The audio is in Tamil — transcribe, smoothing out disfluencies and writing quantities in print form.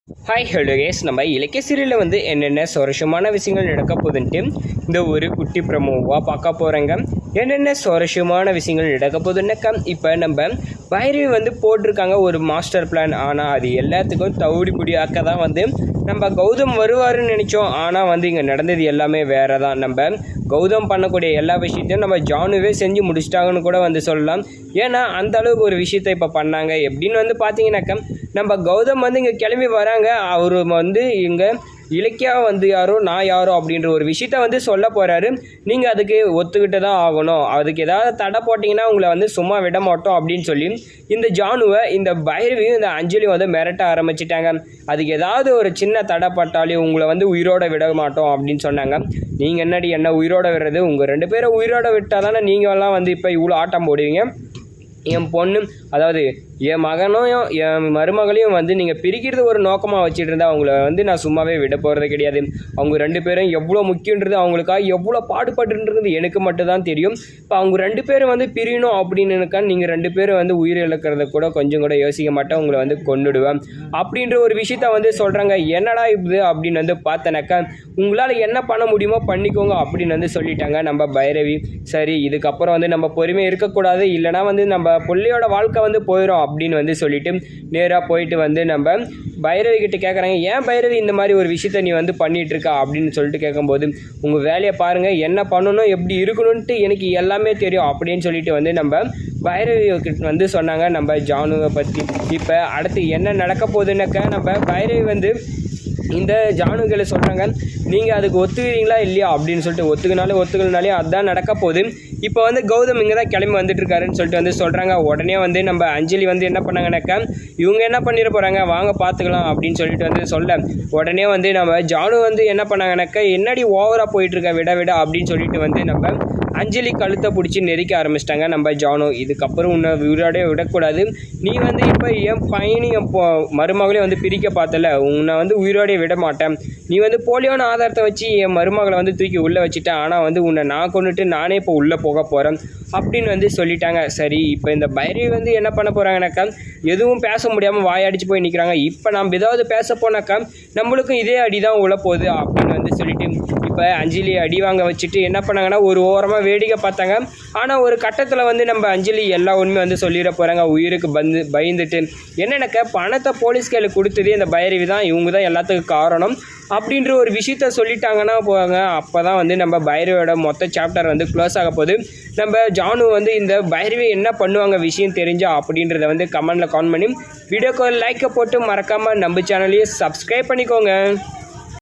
ஹாய் ஹலோ கேஸ், நம்ம இலக்கிய சீரியலில் வந்து என்னென்ன சுவாரஸ்யமான விஷயங்கள் நடக்க போகுதுன்ட்டு இந்த ஒரு குட்டி ப்ரமோவாக பார்க்க போகிறேங்க. என்னென்ன சுவாரஸ்யமான விஷயங்கள் நடக்க போகுதுன்னாக்கா, இப்போ நம்ம பைரவி வந்து போட்டிருக்காங்க ஒரு மாஸ்டர் பிளான். ஆனால் அது எல்லாத்துக்கும் தவிடுபடி ஆக்க தான் வந்து நம்ம கௌதம் வருவாருன்னு நினச்சோம். ஆனால் வந்து இங்கே நடந்தது எல்லாமே வேறு தான். நம்ம கௌதம் பண்ணக்கூடிய எல்லா விஷயத்தையும் நம்ம ஜானுவே செஞ்சு முடிச்சிட்டாங்கன்னு கூட வந்து சொல்லலாம். ஏன்னா அந்த அளவுக்கு ஒரு விஷயத்தை இப்போ பண்ணாங்க. எப்படின்னு வந்து பார்த்தீங்கன்னாக்கா, நம்ம கௌதம் வந்து இங்கே கிளம்பி வராங்க. அவர் வந்து இங்கே இலக்கியா வந்து யாரோ நான் யாரோ அப்படின்ற ஒரு விஷயத்த வந்து சொல்ல போகிறாரு. நீங்கள் அதுக்கு ஒத்துக்கிட்டு தான் ஆகணும். அதுக்கு ஏதாவது தடை போட்டிங்கன்னா உங்களை வந்து சும்மா விட மாட்டோம் அப்படின்னு சொல்லி இந்த ஜானுவை இந்த பைரவியும் இந்த அஞ்சலியும் வந்து மிரட்ட ஆரம்பிச்சிட்டாங்க. அதுக்கு ஏதாவது ஒரு சின்ன தடை பட்டாலே உங்களை வந்து உயிரோட விட மாட்டோம் அப்படின்னு சொன்னாங்க. நீங்கள் என்ன உயிரோட விடுறது? உங்கள் 2 பேரை உயிரோட விட்டால் தானே நீங்கள்லாம் வந்து இப்போ இவ்வளோ ஆட்டம் போடுவீங்க. என் பொண்ணு, அதாவது என் மகனும் என் மருமகளையும் வந்து நீங்கள் பிரிக்கிறது ஒரு நோக்கமாக வச்சுட்டு இருந்தால் அவங்கள வந்து நான் சும்மாவே விட போகிறது கிடையாது. அவங்க 2 பேரும் எவ்வளோ முக்கியன்றது, அவங்களுக்காக எவ்வளோ பாடுபட்டுன்றது எனக்கு மட்டும்தான் தெரியும். இப்போ அவங்க 2 பேரும் வந்து பிரியணும் அப்படின்னுக்கா நீங்கள் 2 பேரும் வந்து உயிர் இழக்கிறத கூட கொஞ்சம் கூட யோசிக்க மாட்டேன், உங்களை வந்து கொண்டுடுவேன் அப்படின்ற ஒரு விஷயத்த வந்து சொல்கிறாங்க. என்னடா இது அப்படின்னு வந்து பார்த்தனாக்கா, உங்களால் என்ன பண்ண முடியுமோ பண்ணிக்கோங்க அப்படின்னு வந்து சொல்லிட்டாங்க நம்ம பைரவி. சரி, இதுக்கப்புறம் வந்து நம்ம பொறுமை இருக்கக்கூடாது, இல்லைனா வந்து நம்ம பிள்ளையோட வாழ்க்கை வந்து போயிடும் அப்படின்னு வந்து சொல்லிட்டு நேராக போயிட்டு வந்து நம்ம பைரவி கிட்ட கேட்குறாங்க. ஏன் பைரவி இந்த மாதிரி ஒரு விஷயத்த நீ வந்து பண்ணிட்டு இருக்கா அப்படின்னு சொல்லிட்டு கேட்கும்போது, உங்கள் வேலையை பாருங்கள், என்ன பண்ணணும் எப்படி இருக்கணும்ன்ட்டு எனக்கு எல்லாமே தெரியும் அப்படின்னு சொல்லிட்டு வந்து நம்ம பைரவி வந்து சொன்னாங்க நம்ம ஜானுவை பற்றி. இப்போ அடுத்து என்ன நடக்க போகுதுன்னாக்கா, நம்ம பைரவி வந்து இந்த ஜானுகளை சொல்கிறாங்க, நீங்கள் அதுக்கு ஒத்துக்கிறீங்களா இல்லையா அப்படின்னு சொல்லிட்டு. ஒத்துக்கினாலே அதுதான் நடக்க போகுது. இப்போ வந்து கௌதம் இங்கே தான் கிளம்பி வந்துட்டுருக்காருன்னு சொல்லிட்டு வந்து சொல்கிறாங்க. உடனே வந்து நம்ம அஞ்சலி வந்து என்ன பண்ணாங்கனாக்கா, இவங்க என்ன பண்ணிட போகிறாங்க வாங்க பார்த்துக்கலாம் அப்படின்னு சொல்லிட்டு வந்து சொல்ல, உடனே வந்து நம்ம ஜானு வந்து என்ன பண்ணாங்கனாக்கா, என்னடி ஓவராக போயிட்டுருக்க விட அப்படின்னு சொல்லிட்டு வந்து நம்ம அஞ்சலி கழுத்தை பிடிச்சி நெரிக்க ஆரம்பிச்சிட்டாங்க நம்ம ஜானு. இதுக்கப்புறம் உன்னை உயிரோடே விடக்கூடாது, நீ வந்து இப்போ என் பையனையும் என் மருமகளையும் வந்து பிரிக்க பார்த்தல, உன்னை வந்து உயிரோடே விட மாட்டேன். நீ வந்து போலியோன ஆதாரத்தை வச்சு என் மருமகளை வந்து தூக்கி உள்ளே வச்சுட்டேன். ஆனால் வந்து உன்னை நான் கொண்டுட்டு நானே இப்போ உள்ளே போக போகிறேன் அப்படின்னு வந்து சொல்லிட்டாங்க. சரி, இப்போ இந்த பைரவி வந்து என்ன பண்ண போகிறாங்கனாக்கா, எதுவும் பேச முடியாமல் வாயடிச்சு போய் நிற்கிறாங்க. இப்போ நம்ம ஏதாவது பேச போனாக்கா நம்மளுக்கும் இதே அடி தான் உழப்போகுது அப்படின்னு வந்து சொல்லிட்டு இப்போ அஞ்சலி அடி வாங்க வச்சுட்டு என்ன பண்ணாங்கன்னா, ஒரு ஓரமாக வேடிக்கை பார்த்தாங்க. ஆனால் ஒரு கட்டத்தில் வந்து நம்ம அஞ்சலி எல்லா உண்மையும் வந்து சொல்லிட போகிறாங்க. உயிருக்கு பயந்துட்டு என்னென்னக்க பணத்தை போலீஸ் கையில் கொடுத்ததே இந்த பைரவி தான், இவங்க தான் எல்லாத்துக்கும் காரணம் அப்படின்ற ஒரு விஷயத்த சொல்லிட்டாங்கன்னா போவாங்க. அப்போ தான் வந்து நம்ம பைரவியோட மொத்த சாப்டர் வந்து க்ளோஸ் ஆக போகுது. நம்ம ஜானு வந்து இந்த பைரவி என்ன பண்ணுவாங்க விஷயம் தெரிஞ்சா அப்படின்றத வந்து கமெண்டில் கமெண்ட் பண்ணி வீடியோக்கு லைக்கை போட்டு மறக்காமல் நம்ம சேனலையே சப்ஸ்கிரைப் பண்ணிக்கோங்க.